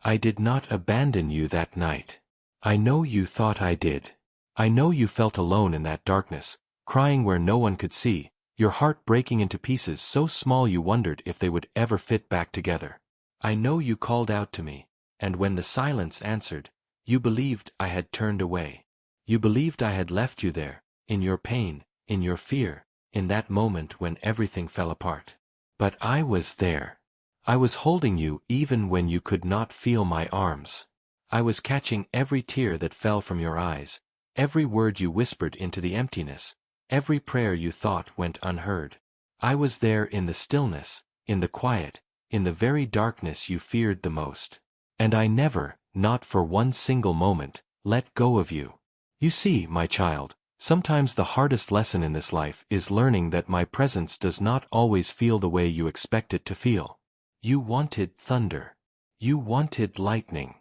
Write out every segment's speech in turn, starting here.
I did not abandon you that night. I know you thought I did. I know you felt alone in that darkness, crying where no one could see, your heart breaking into pieces so small you wondered if they would ever fit back together. I know you called out to me, and when the silence answered, you believed I had turned away. You believed I had left you there, in your pain, in your fear, in that moment when everything fell apart. But I was there. I was holding you even when you could not feel my arms. I was catching every tear that fell from your eyes, every word you whispered into the emptiness, every prayer you thought went unheard. I was there in the stillness, in the quiet, in the very darkness you feared the most. And I never, not for one single moment, let go of you. You see, my child, sometimes the hardest lesson in this life is learning that my presence does not always feel the way you expect it to feel. You wanted thunder. You wanted lightning.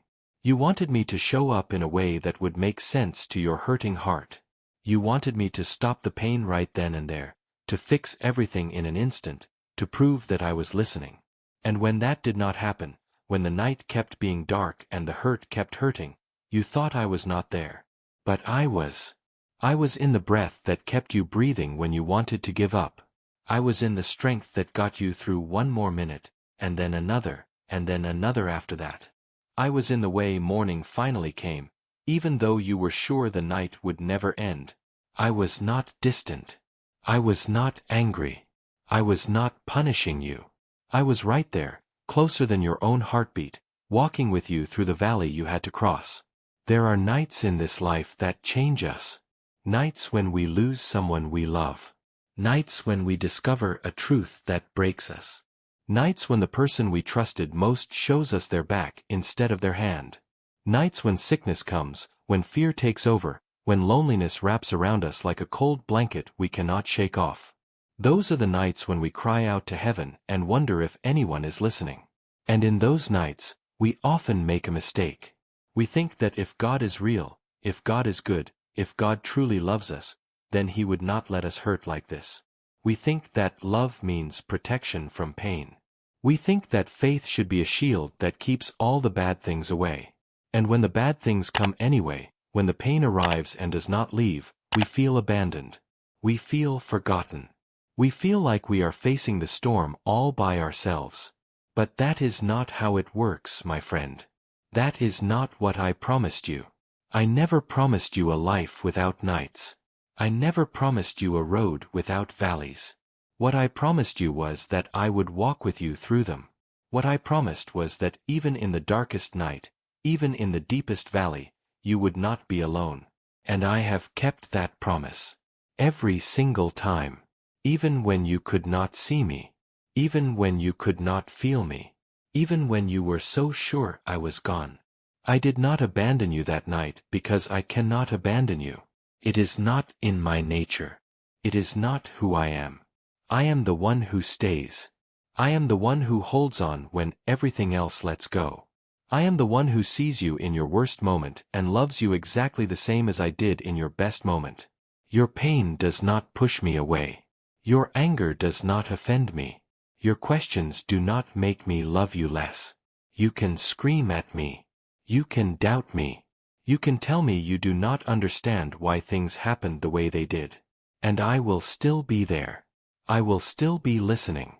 You wanted me to show up in a way that would make sense to your hurting heart. You wanted me to stop the pain right then and there, to fix everything in an instant, to prove that I was listening. And when that did not happen, when the night kept being dark and the hurt kept hurting, you thought I was not there. But I was. I was in the breath that kept you breathing when you wanted to give up. I was in the strength that got you through one more minute, and then another after that. I was in the way morning finally came, even though you were sure the night would never end. I was not distant. I was not angry. I was not punishing you. I was right there, closer than your own heartbeat, walking with you through the valley you had to cross. There are nights in this life that change us. Nights when we lose someone we love. Nights when we discover a truth that breaks us. Nights when the person we trusted most shows us their back instead of their hand. Nights when sickness comes, when fear takes over, when loneliness wraps around us like a cold blanket we cannot shake off. Those are the nights when we cry out to heaven and wonder if anyone is listening. And in those nights, we often make a mistake. We think that if God is real, if God is good, if God truly loves us, then He would not let us hurt like this. We think that love means protection from pain. We think that faith should be a shield that keeps all the bad things away. And when the bad things come anyway, when the pain arrives and does not leave, we feel abandoned. We feel forgotten. We feel like we are facing the storm all by ourselves. But that is not how it works, my friend. That is not what I promised you. I never promised you a life without nights. I never promised you a road without valleys. What I promised you was that I would walk with you through them. What I promised was that even in the darkest night, even in the deepest valley, you would not be alone. And I have kept that promise. Every single time. Even when you could not see me. Even when you could not feel me. Even when you were so sure I was gone. I did not abandon you that night because I cannot abandon you. It is not in my nature. It is not who I am. I am the one who stays. I am the one who holds on when everything else lets go. I am the one who sees you in your worst moment and loves you exactly the same as I did in your best moment. Your pain does not push me away. Your anger does not offend me. Your questions do not make me love you less. You can scream at me. You can doubt me. You can tell me you do not understand why things happened the way they did. And I will still be there. I will still be listening.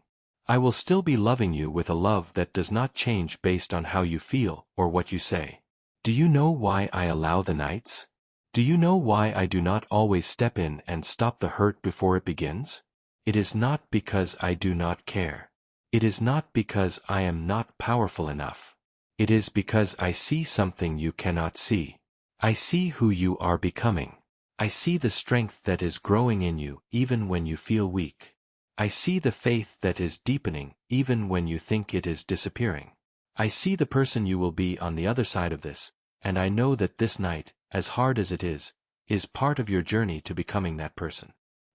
I will still be loving you with a love that does not change based on how you feel or what you say. Do you know why I allow the nights? Do you know why I do not always step in and stop the hurt before it begins? It is not because I do not care. It is not because I am not powerful enough. It is because I see something you cannot see. I see who you are becoming. I see the strength that is growing in you even when you feel weak. I see the faith that is deepening even when you think it is disappearing. I see the person you will be on the other side of this, and I know that this night, as hard as it is part of your journey to becoming that person.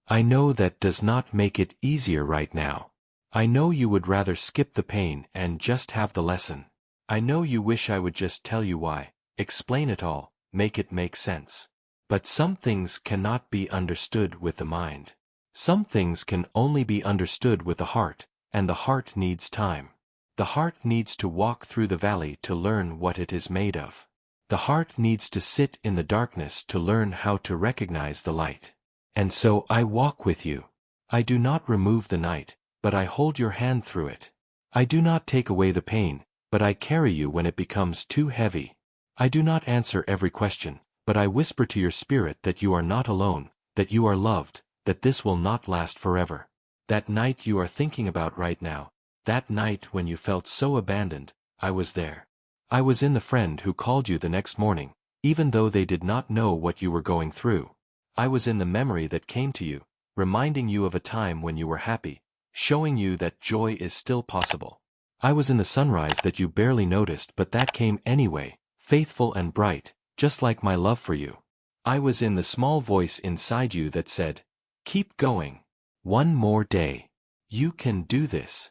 I know that does not make it easier right now. I know you would rather skip the pain and just have the lesson. I know you wish I would just tell you why, explain it all, make it make sense. But some things cannot be understood with the mind. Some things can only be understood with the heart, and the heart needs time. The heart needs to walk through the valley to learn what it is made of. The heart needs to sit in the darkness to learn how to recognize the light. And so I walk with you. I do not remove the night, but I hold your hand through it. I do not take away the pain, but I carry you when it becomes too heavy. I do not answer every question, but I whisper to your spirit that you are not alone, that you are loved, that this will not last forever. That night you are thinking about right now, that night when you felt so abandoned, I was there. I was in the friend who called you the next morning, even though they did not know what you were going through. I was in the memory that came to you, reminding you of a time when you were happy, showing you that joy is still possible. I was in the sunrise that you barely noticed but that came anyway, faithful and bright, just like my love for you. I was in the small voice inside you that said, "Keep going. One more day. You can do this."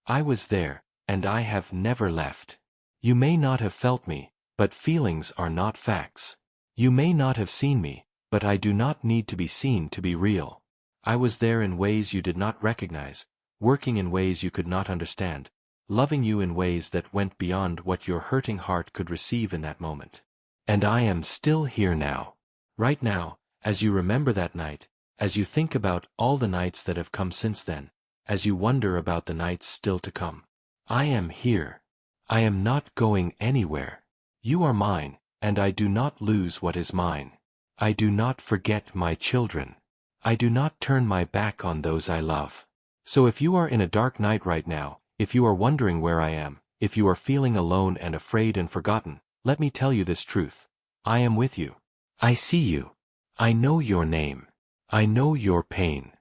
I was there, and I have never left. You may not have felt me, but feelings are not facts. You may not have seen me, but I do not need to be seen to be real. I was there in ways you did not recognize, working in ways you could not understand, loving you in ways that went beyond what your hurting heart could receive in that moment. And I am still here now. Right now, as you remember that night, as you think about all the nights that have come since then, as you wonder about the nights still to come. I am here. I am not going anywhere. You are mine, and I do not lose what is mine. I do not forget my children. I do not turn my back on those I love. So if you are in a dark night right now, if you are wondering where I am, if you are feeling alone and afraid and forgotten, let me tell you this truth. I am with you. I see you. I know your name. I know your pain.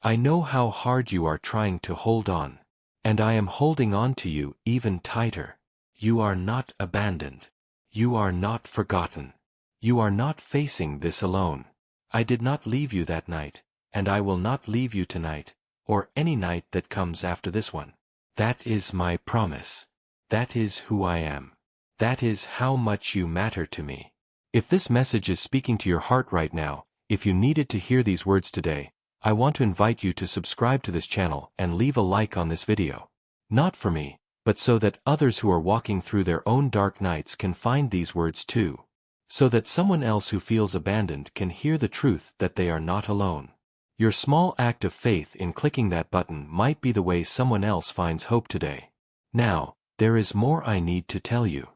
I know how hard you are trying to hold on. And I am holding on to you even tighter. You are not abandoned. You are not forgotten. You are not facing this alone. I did not leave you that night, and I will not leave you tonight, or any night that comes after this one. That is my promise. That is who I am. That is how much you matter to me. If this message is speaking to your heart right now, if you needed to hear these words today, I want to invite you to subscribe to this channel and leave a like on this video. Not for me, but so that others who are walking through their own dark nights can find these words too. So that someone else who feels abandoned can hear the truth that they are not alone. Your small act of faith in clicking that button might be the way someone else finds hope today. Now, there is more I need to tell you.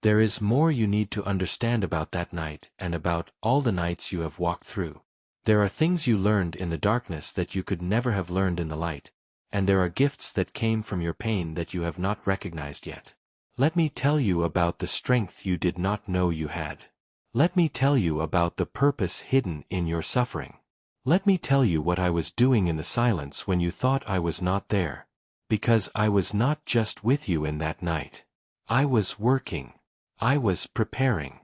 There is more you need to understand about that night and about all the nights you have walked through. There are things you learned in the darkness that you could never have learned in the light, and there are gifts that came from your pain that you have not recognized yet. Let me tell you about the strength you did not know you had. Let me tell you about the purpose hidden in your suffering. Let me tell you what I was doing in the silence when you thought I was not there. Because I was not just with you in that night. I was working. I was preparing.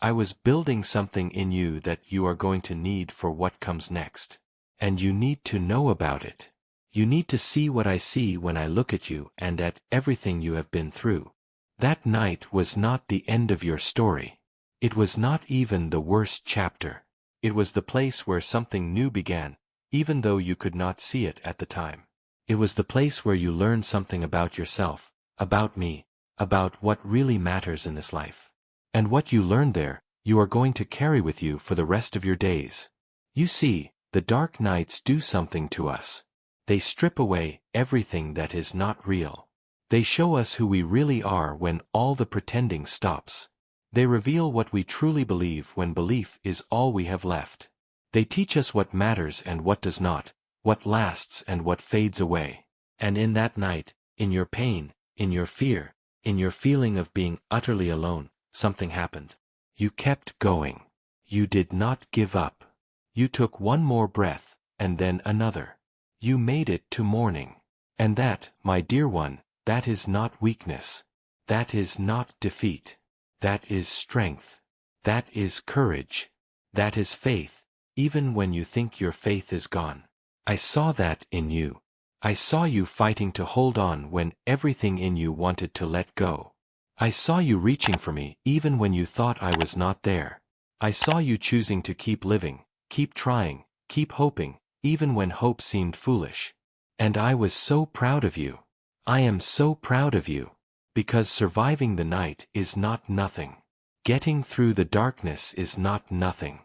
I was building something in you that you are going to need for what comes next. And you need to know about it. You need to see what I see when I look at you and at everything you have been through. That night was not the end of your story. It was not even the worst chapter. It was the place where something new began, even though you could not see it at the time. It was the place where you learned something about yourself, about me, about what really matters in this life. And what you learned there, you are going to carry with you for the rest of your days. You see, the dark nights do something to us. They strip away everything that is not real. They show us who we really are when all the pretending stops. They reveal what we truly believe when belief is all we have left. They teach us what matters and what does not, what lasts and what fades away. And in that night, in your pain, in your fear, in your feeling of being utterly alone, something happened. You kept going. You did not give up. You took one more breath, and then another. You made it to morning. And that, my dear one, that is not weakness. That is not defeat. That is strength. That is courage. That is faith, even when you think your faith is gone. I saw that in you. I saw you fighting to hold on when everything in you wanted to let go. I saw you reaching for me even when you thought I was not there. I saw you choosing to keep living, keep trying, keep hoping, even when hope seemed foolish. And I was so proud of you. I am so proud of you. Because surviving the night is not nothing. Getting through the darkness is not nothing.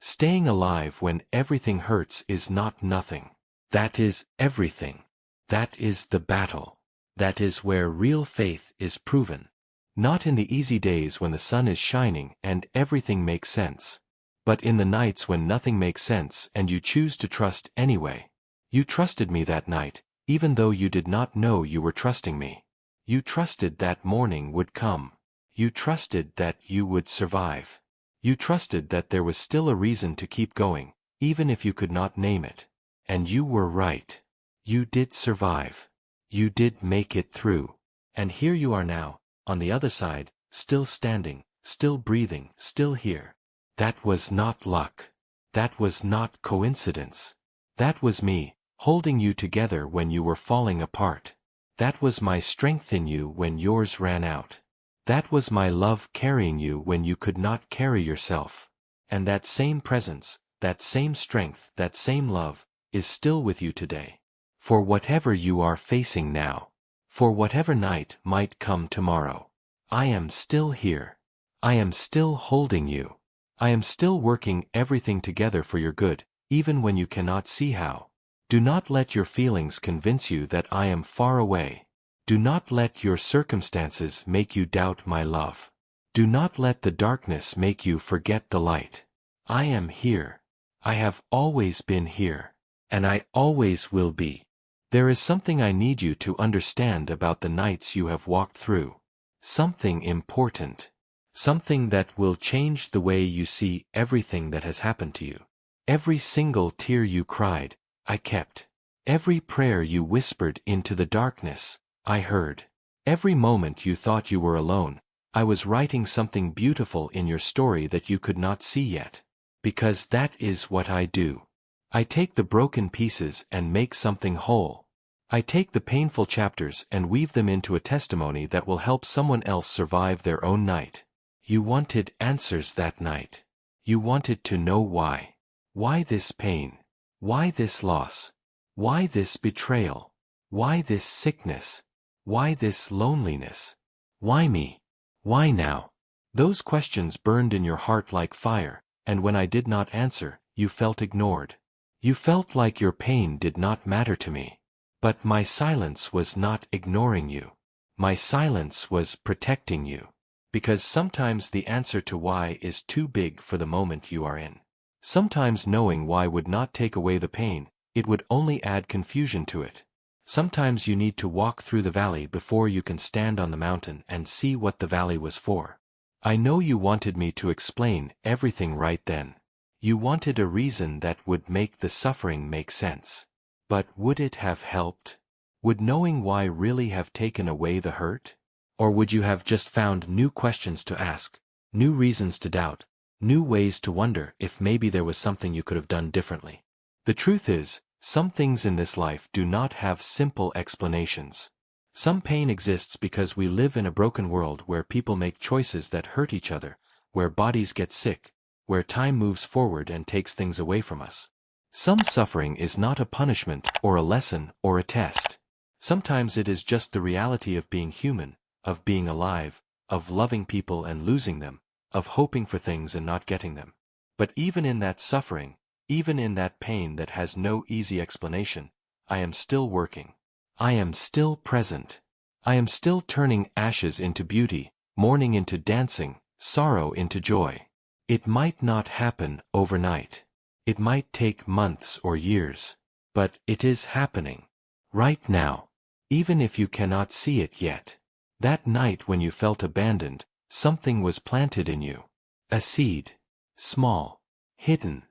Staying alive when everything hurts is not nothing. That is everything. That is the battle. That is where real faith is proven. Not in the easy days when the sun is shining and everything makes sense. But in the nights when nothing makes sense and you choose to trust anyway. You trusted me that night, even though you did not know you were trusting me. You trusted that morning would come. You trusted that you would survive. You trusted that there was still a reason to keep going, even if you could not name it. And you were right. You did survive. You did make it through. And here you are now, on the other side, still standing, still breathing, still here. That was not luck. That was not coincidence. That was me, holding you together when you were falling apart. That was my strength in you when yours ran out. That was my love carrying you when you could not carry yourself. And that same presence, that same strength, that same love, is still with you today. For whatever you are facing now. For whatever night might come tomorrow. I am still here. I am still holding you. I am still working everything together for your good, even when you cannot see how. Do not let your feelings convince you that I am far away. Do not let your circumstances make you doubt my love. Do not let the darkness make you forget the light. I am here. I have always been here. And I always will be. There is something I need you to understand about the nights you have walked through. Something important. Something that will change the way you see everything that has happened to you. Every single tear you cried, I kept. Every prayer you whispered into the darkness, I heard. Every moment you thought you were alone, I was writing something beautiful in your story that you could not see yet. Because that is what I do. I take the broken pieces and make something whole. I take the painful chapters and weave them into a testimony that will help someone else survive their own night. You wanted answers that night. You wanted to know why. Why this pain? Why this loss? Why this betrayal? Why this sickness? Why this loneliness? Why me? Why now? Those questions burned in your heart like fire, and when I did not answer, you felt ignored. You felt like your pain did not matter to me. But my silence was not ignoring you. My silence was protecting you. Because sometimes the answer to why is too big for the moment you are in. Sometimes knowing why would not take away the pain, it would only add confusion to it. Sometimes you need to walk through the valley before you can stand on the mountain and see what the valley was for. I know you wanted me to explain everything right then. You wanted a reason that would make the suffering make sense. But would it have helped? Would knowing why really have taken away the hurt? Or would you have just found new questions to ask, new reasons to doubt, new ways to wonder if maybe there was something you could have done differently? The truth is, some things in this life do not have simple explanations. Some pain exists because we live in a broken world where people make choices that hurt each other, where bodies get sick, where time moves forward and takes things away from us. Some suffering is not a punishment or a lesson or a test. Sometimes it is just the reality of being human, of being alive, of loving people and losing them, of hoping for things and not getting them. But even in that suffering, even in that pain that has no easy explanation, I am still working. I am still present. I am still turning ashes into beauty, mourning into dancing, sorrow into joy. It might not happen overnight. It might take months or years. But it is happening. Right now. Even if you cannot see it yet. That night when you felt abandoned, something was planted in you. A seed. Small. Hidden.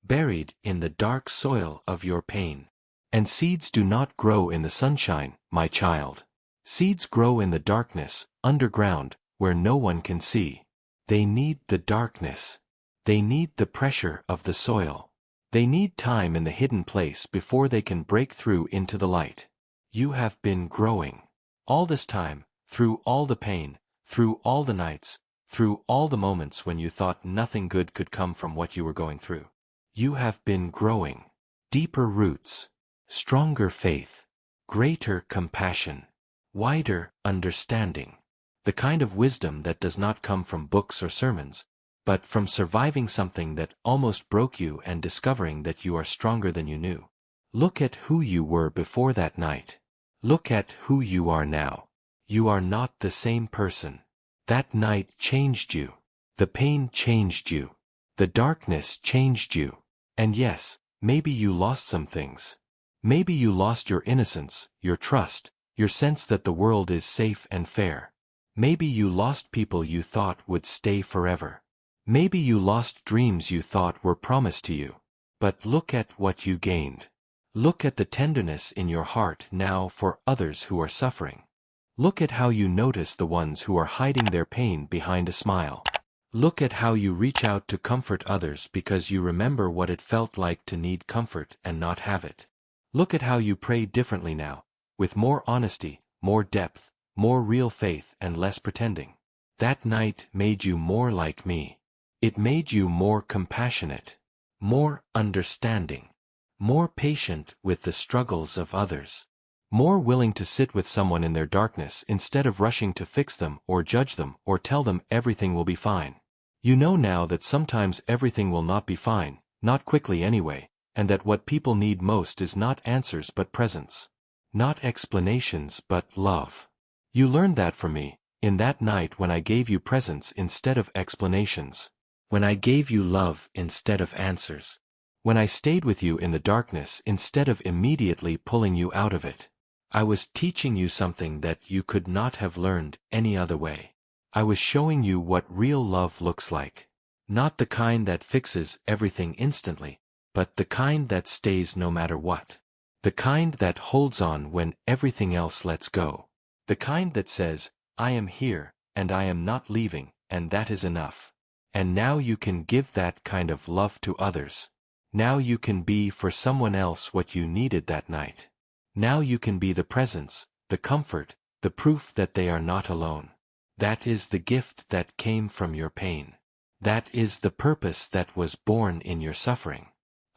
Buried in the dark soil of your pain. And seeds do not grow in the sunshine, my child. Seeds grow in the darkness, underground, where no one can see. They need the darkness. They need the pressure of the soil. They need time in the hidden place before they can break through into the light. You have been growing. All this time, through all the pain, through all the nights, through all the moments when you thought nothing good could come from what you were going through. You have been growing. Deeper roots. Stronger faith. Greater compassion. wider understanding. The kind of wisdom that does not come from books or sermons, but from surviving something that almost broke you and discovering that you are stronger than you knew. Look at who you were before that night. Look at who you are now. You are not the same person. That night changed you. The pain changed you. The darkness changed you. And yes, maybe you lost some things. Maybe you lost your innocence, your trust, your sense that the world is safe and fair. Maybe you lost people you thought would stay forever. Maybe you lost dreams you thought were promised to you. But look at what you gained. Look at the tenderness in your heart now for others who are suffering. Look at how you notice the ones who are hiding their pain behind a smile. Look at how you reach out to comfort others because you remember what it felt like to need comfort and not have it. Look at how you pray differently now, with more honesty, more depth, more real faith and less pretending. That night made you more like me. It made you more compassionate, more understanding, more patient with the struggles of others, more willing to sit with someone in their darkness instead of rushing to fix them or judge them or tell them everything will be fine. You know now that sometimes everything will not be fine, not quickly anyway, and that what people need most is not answers but presence. Not explanations but love. You learned that from me, in that night when I gave you presence instead of explanations. When I gave you love instead of answers. When I stayed with you in the darkness instead of immediately pulling you out of it. I was teaching you something that you could not have learned any other way. I was showing you what real love looks like. Not the kind that fixes everything instantly, but the kind that stays no matter what. The kind that holds on when everything else lets go. The kind that says, I am here, and I am not leaving, and that is enough. And now you can give that kind of love to others. Now you can be for someone else what you needed that night. Now you can be the presence, the comfort, the proof that they are not alone. That is the gift that came from your pain. That is the purpose that was born in your suffering.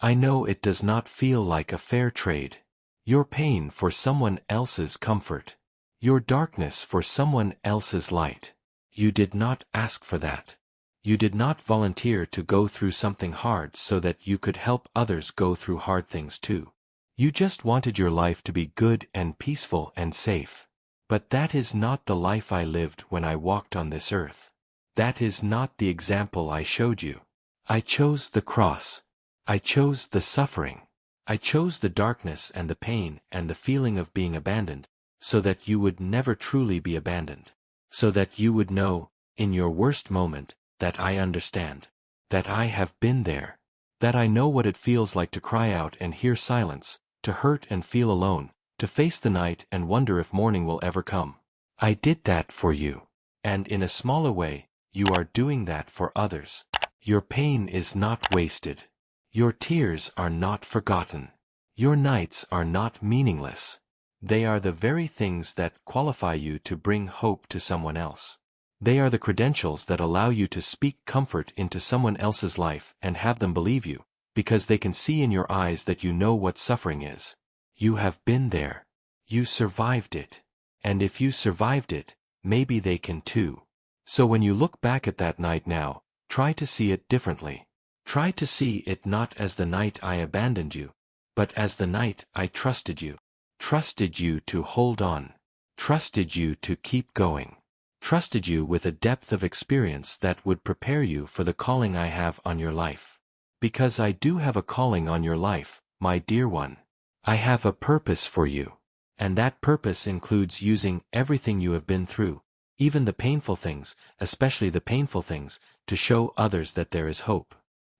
I know it does not feel like a fair trade. Your pain for someone else's comfort. Your darkness for someone else's light. You did not ask for that. You did not volunteer to go through something hard so that you could help others go through hard things too. You just wanted your life to be good and peaceful and safe. But that is not the life I lived when I walked on this earth. That is not the example I showed you. I chose the cross. I chose the suffering. I chose the darkness and the pain and the feeling of being abandoned, so that you would never truly be abandoned. So that you would know, in your worst moment, that I understand. That I have been there. That I know what it feels like to cry out and hear silence, to hurt and feel alone, to face the night and wonder if morning will ever come. I did that for you. And in a smaller way, you are doing that for others. Your pain is not wasted. Your tears are not forgotten. Your nights are not meaningless. They are the very things that qualify you to bring hope to someone else. They are the credentials that allow you to speak comfort into someone else's life and have them believe you, because they can see in your eyes that you know what suffering is. You have been there. You survived it. And if you survived it, maybe they can too. So when you look back at that night now, try to see it differently. Try to see it not as the night I abandoned you, but as the night I trusted you. Trusted you to hold on. Trusted you to keep going. Trusted you with a depth of experience that would prepare you for the calling I have on your life. Because I do have a calling on your life, my dear one. I have a purpose for you. And that purpose includes using everything you have been through, even the painful things, especially the painful things, to show others that there is hope.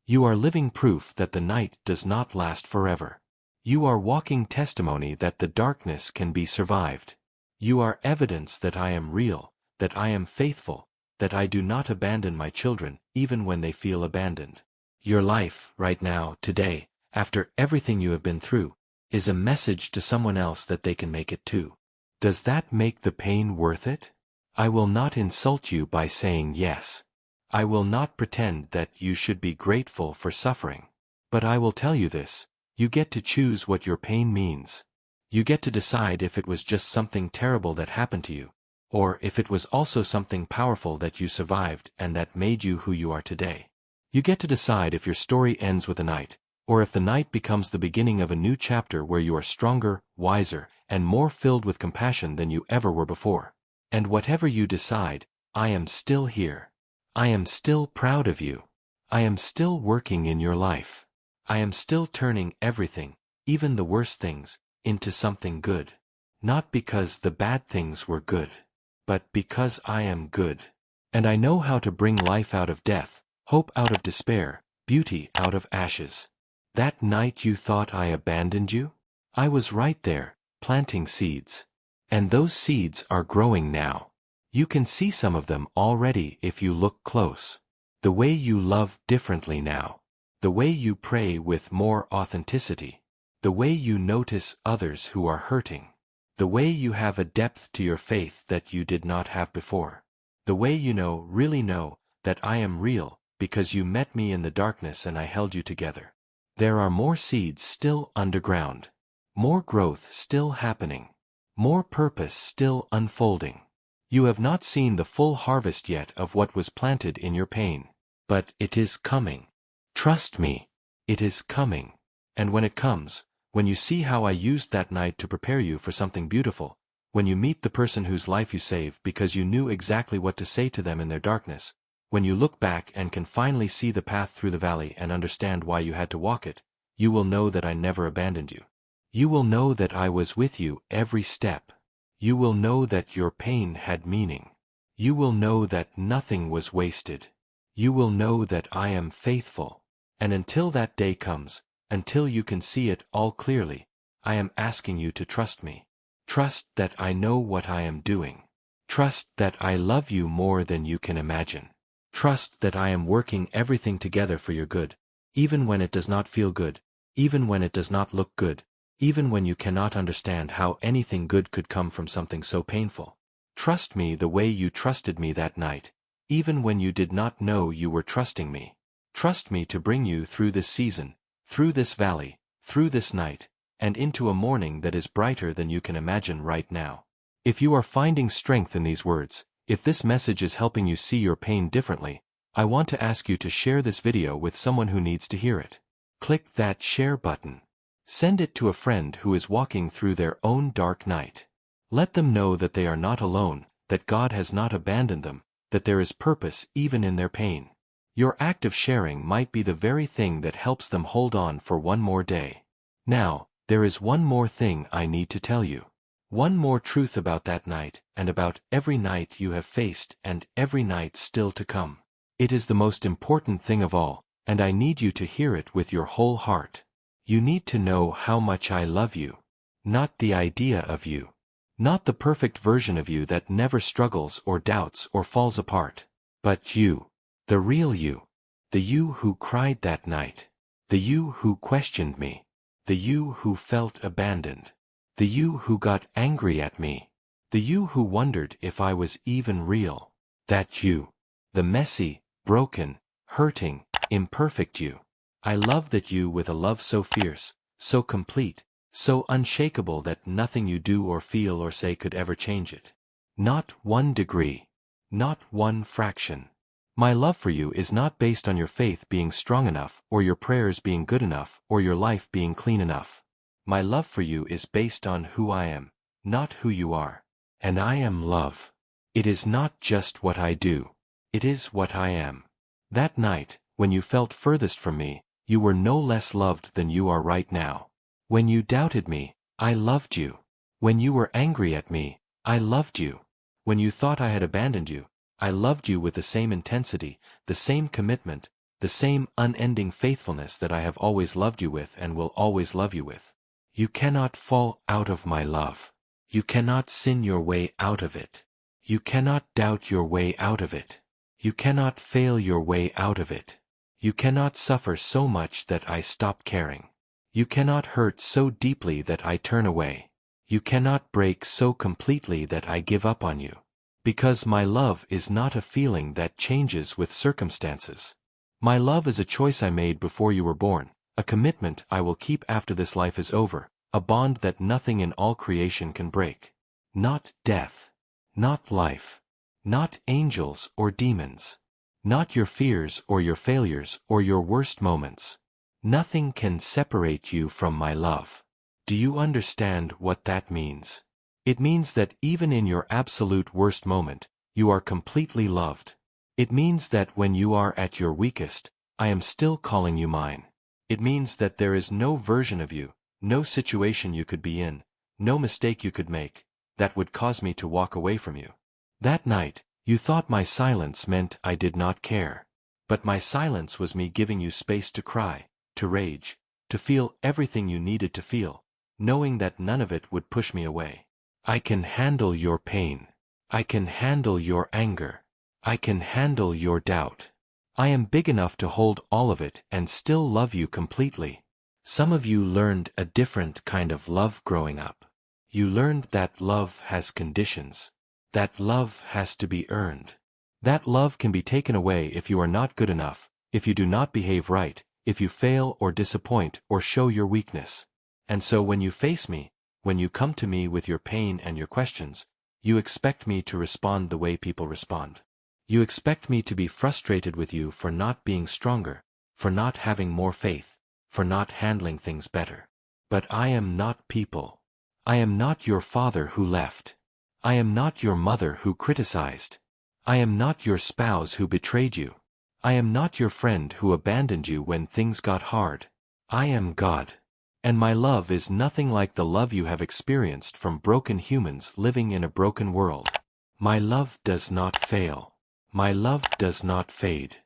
You are living proof that the night does not last forever. You are walking testimony that the darkness can be survived. You are evidence that I am real, that I am faithful, that I do not abandon my children even when they feel abandoned. Your life, right now, today, after everything you have been through, is a message to someone else that they can make it too. Does that make the pain worth it? I will not insult you by saying yes. I will not pretend that you should be grateful for suffering. But I will tell you this, you get to choose what your pain means. You get to decide if it was just something terrible that happened to you, or if it was also something powerful that you survived and that made you who you are today. You get to decide if your story ends with a night, or if the night becomes the beginning of a new chapter where you are stronger, wiser, and more filled with compassion than you ever were before. And whatever you decide, I am still here. I am still proud of you. I am still working in your life. I am still turning everything, even the worst things, into something good. Not because the bad things were good, but because I am good. And I know how to bring life out of death, hope out of despair, beauty out of ashes. That night you thought I abandoned you? I was right there, planting seeds. And those seeds are growing now. You can see some of them already if you look close. The way you love differently now. The way you pray with more authenticity. The way you notice others who are hurting. The way you have a depth to your faith that you did not have before. The way you know, really know, that I am real, because you met me in the darkness and I held you together. There are more seeds still underground. More growth still happening. More purpose still unfolding. You have not seen the full harvest yet of what was planted in your pain. But it is coming. Trust me. It is coming. And when it comes, when you see how I used that night to prepare you for something beautiful, when you meet the person whose life you saved because you knew exactly what to say to them in their darkness, when you look back and can finally see the path through the valley and understand why you had to walk it, you will know that I never abandoned you. You will know that I was with you every step. You will know that your pain had meaning. You will know that nothing was wasted. You will know that I am faithful. And until that day comes, until you can see it all clearly, I am asking you to trust me. Trust that I know what I am doing. Trust that I love you more than you can imagine. Trust that I am working everything together for your good, even when it does not feel good, even when it does not look good, even when you cannot understand how anything good could come from something so painful. Trust me the way you trusted me that night, even when you did not know you were trusting me. Trust me to bring you through this season, through this valley, through this night, and into a morning that is brighter than you can imagine right now. If you are finding strength in these words, if this message is helping you see your pain differently, I want to ask you to share this video with someone who needs to hear it. Click that share button. Send it to a friend who is walking through their own dark night. Let them know that they are not alone, that God has not abandoned them, that there is purpose even in their pain. Your act of sharing might be the very thing that helps them hold on for one more day. Now, there is one more thing I need to tell you. One more truth about that night and about every night you have faced and every night still to come. It is the most important thing of all, and I need you to hear it with your whole heart. You need to know how much I love you. Not the idea of you. Not the perfect version of you that never struggles or doubts or falls apart. But you. The real you. The you who cried that night. The you who questioned me. The you who felt abandoned. The you who got angry at me. The you who wondered if I was even real. That you. The messy, broken, hurting, imperfect you. I love that you with a love so fierce, so complete, so unshakable that nothing you do or feel or say could ever change it. Not 1 degree. Not 1 fraction. My love for you is not based on your faith being strong enough or your prayers being good enough or your life being clean enough. My love for you is based on who I am, not who you are. And I am love. It is not just what I do. It is what I am. That night, when you felt furthest from me, you were no less loved than you are right now. When you doubted me, I loved you. When you were angry at me, I loved you. When you thought I had abandoned you, I loved you with the same intensity, the same commitment, the same unending faithfulness that I have always loved you with and will always love you with. You cannot fall out of my love. You cannot sin your way out of it. You cannot doubt your way out of it. You cannot fail your way out of it. You cannot suffer so much that I stop caring. You cannot hurt so deeply that I turn away. You cannot break so completely that I give up on you. Because my love is not a feeling that changes with circumstances. My love is a choice I made before you were born, a commitment I will keep after this life is over, a bond that nothing in all creation can break. Not death. Not life. Not angels or demons. Not your fears or your failures or your worst moments. Nothing can separate you from my love. Do you understand what that means? It means that even in your absolute worst moment, you are completely loved. It means that when you are at your weakest, I am still calling you mine. It means that there is no version of you, no situation you could be in, no mistake you could make, that would cause me to walk away from you. That night, you thought my silence meant I did not care. But my silence was me giving you space to cry, to rage, to feel everything you needed to feel, knowing that none of it would push me away. I can handle your pain. I can handle your anger. I can handle your doubt. I am big enough to hold all of it and still love you completely. Some of you learned a different kind of love growing up. You learned that love has conditions. That love has to be earned. That love can be taken away if you are not good enough, if you do not behave right, if you fail or disappoint or show your weakness. And so when you face me, when you come to me with your pain and your questions, you expect me to respond the way people respond. You expect me to be frustrated with you for not being stronger, for not having more faith, for not handling things better. But I am not people. I am not your father who left. I am not your mother who criticized. I am not your spouse who betrayed you. I am not your friend who abandoned you when things got hard. I am God. And my love is nothing like the love you have experienced from broken humans living in a broken world. My love does not fail. My love does not fade.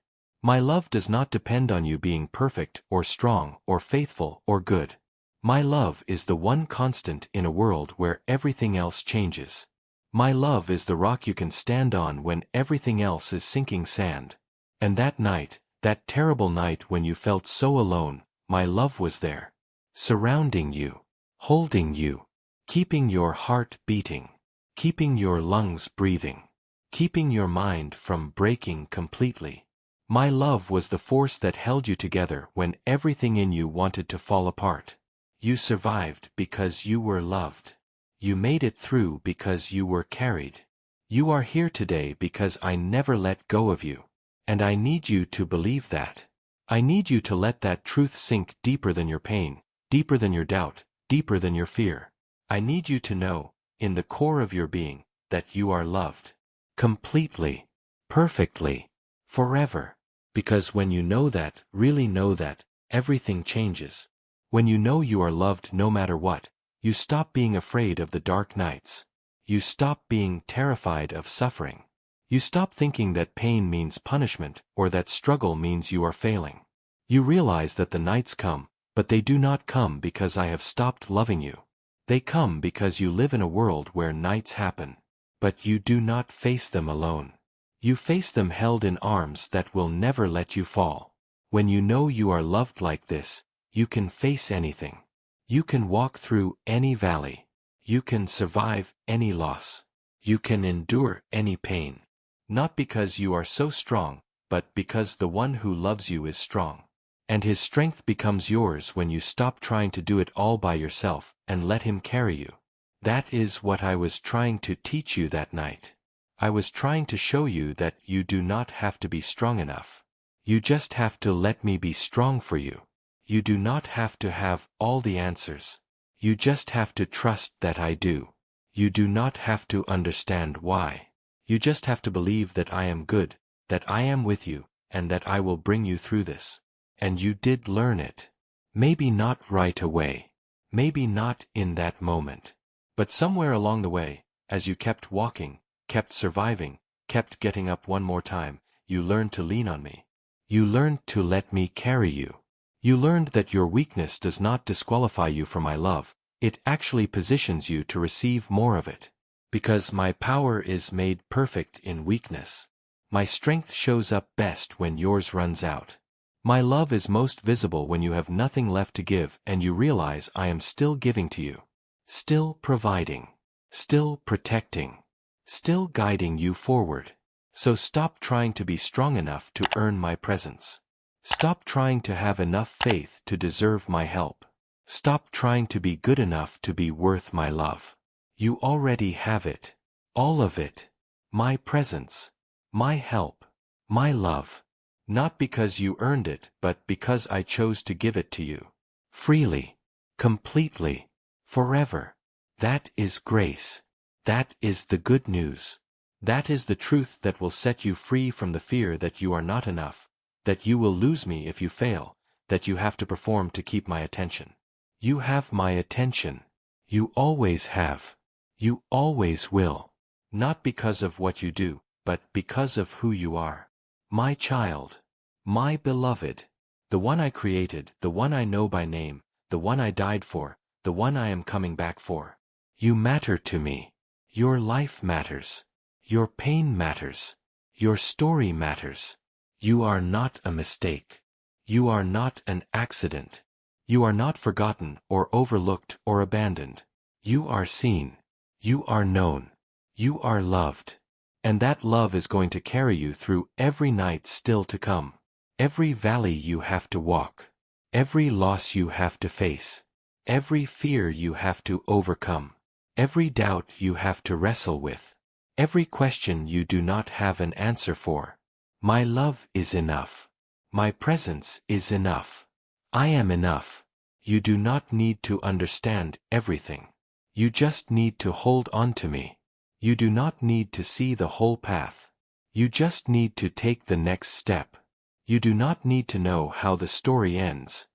My love does not depend on you being perfect or strong or faithful or good. My love is the one constant in a world where everything else changes. My love is the rock you can stand on when everything else is sinking sand. And that night, that terrible night when you felt so alone, my love was there. Surrounding you, holding you, keeping your heart beating, keeping your lungs breathing, keeping your mind from breaking completely. My love was the force that held you together when everything in you wanted to fall apart. You survived because you were loved. You made it through because you were carried. You are here today because I never let go of you. And I need you to believe that. I need you to let that truth sink deeper than your pain, deeper than your doubt, deeper than your fear. I need you to know, in the core of your being, that you are loved. Completely. Perfectly. Forever. Because when you know that, really know that, everything changes. When you know you are loved no matter what, you stop being afraid of the dark nights. You stop being terrified of suffering. You stop thinking that pain means punishment or that struggle means you are failing. You realize that the nights come, but they do not come because I have stopped loving you. They come because you live in a world where nights happen. But you do not face them alone. You face them held in arms that will never let you fall. When you know you are loved like this, you can face anything. You can walk through any valley. You can survive any loss. You can endure any pain. Not because you are so strong, but because the one who loves you is strong. And his strength becomes yours when you stop trying to do it all by yourself and let him carry you. That is what I was trying to teach you that night. I was trying to show you that you do not have to be strong enough. You just have to let me be strong for you. You do not have to have all the answers. You just have to trust that I do. You do not have to understand why. You just have to believe that I am good, that I am with you, and that I will bring you through this. And you did learn it. Maybe not right away. Maybe not in that moment. But somewhere along the way, as you kept walking, kept surviving, kept getting up one more time, you learned to lean on me. You learned to let me carry you. You learned that your weakness does not disqualify you from my love, it actually positions you to receive more of it. Because my power is made perfect in weakness. My strength shows up best when yours runs out. My love is most visible when you have nothing left to give and you realize I am still giving to you. Still providing. Still protecting. Still guiding you forward. So stop trying to be strong enough to earn my presence. Stop trying to have enough faith to deserve my help. Stop trying to be good enough to be worth my love. You already have it. All of it. My presence. My help. My love. Not because you earned it, but because I chose to give it to you. Freely. Completely. Forever. That is grace. That is the good news. That is the truth that will set you free from the fear that you are not enough, that you will lose me if you fail, that you have to perform to keep my attention. You have my attention. You always have. You always will. Not because of what you do, but because of who you are. My child. My beloved. The one I created, the one I know by name, the one I died for, the one I am coming back for. You matter to me. Your life matters. Your pain matters. Your story matters. You are not a mistake. You are not an accident. You are not forgotten or overlooked or abandoned. You are seen. You are known. You are loved. And that love is going to carry you through every night still to come. Every valley you have to walk. Every loss you have to face. Every fear you have to overcome. Every doubt you have to wrestle with. Every question you do not have an answer for. My love is enough. My presence is enough. I am enough. You do not need to understand everything. You just need to hold on to me. You do not need to see the whole path. You just need to take the next step. You do not need to know how the story ends.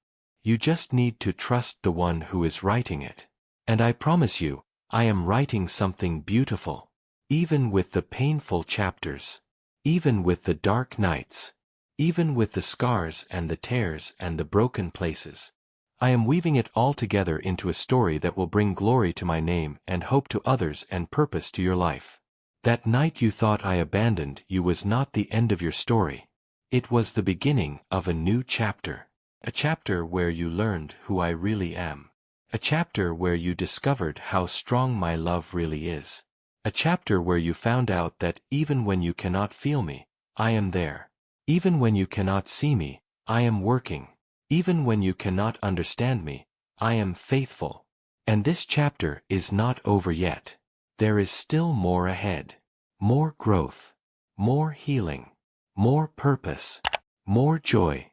You just need to trust the one who is writing it. And I promise you, I am writing something beautiful. Even with the painful chapters. Even with the dark nights. Even with the scars and the tears and the broken places. I am weaving it all together into a story that will bring glory to my name and hope to others and purpose to your life. That night you thought I abandoned you was not the end of your story. It was the beginning of a new chapter. A chapter where you learned who I really am. A chapter where you discovered how strong my love really is. A chapter where you found out that even when you cannot feel me, I am there. Even when you cannot see me, I am working. Even when you cannot understand me, I am faithful. And this chapter is not over yet. There is still more ahead. More growth. More healing. More purpose. More joy.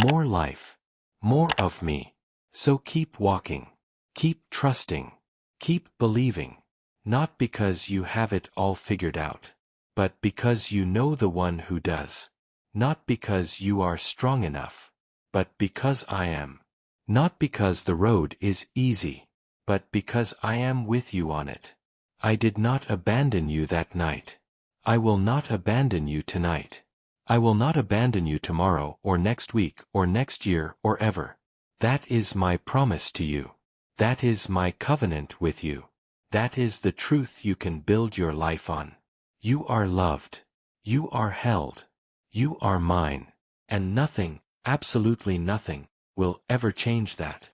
More life. More of me. So keep walking. Keep trusting. Keep believing. Not because you have it all figured out, but because you know the one who does. Not because you are strong enough, but because I am. Not because the road is easy, but because I am with you on it. I did not abandon you that night. I will not abandon you tonight. I will not abandon you tomorrow or next week or next year or ever. That is my promise to you. That is my covenant with you. That is the truth you can build your life on. You are loved. You are held. You are mine. And nothing, absolutely nothing, will ever change that.